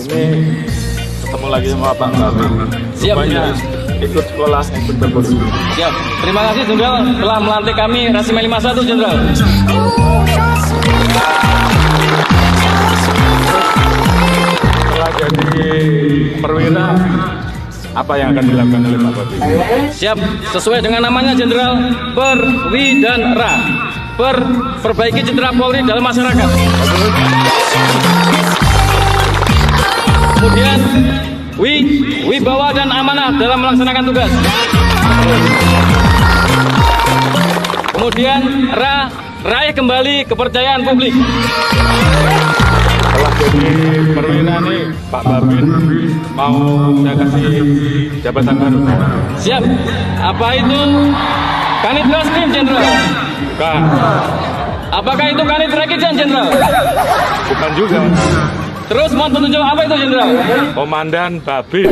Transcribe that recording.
Ini ketemu lagi sama Pak Babin. Siap, Rupanya ikut sekolah instruktur polisi. Siap. Terima kasih Jenderal telah melantik kami Resimen 51 Jenderal. Setelah jadi perwira, apa yang akan dilakukan oleh Pak Babin? Siap. Sesuai dengan namanya Jenderal, Perwidara. Perbaiki citra Polri dalam masyarakat. Kemudian wibawa dan amanah dalam melaksanakan tugas. Kemudian raih kembali kepercayaan publik. Setelah jadi perwira nih, Pak Babin mau saya kasih jabatan baru. Siap. Apa itu Kanit Reskrim Jenderal? Bukan, Apakah itu Kanit Rekijan Jenderal? bukan juga. Terus mau petunjuk apa itu Jenderal? Komandan Babin.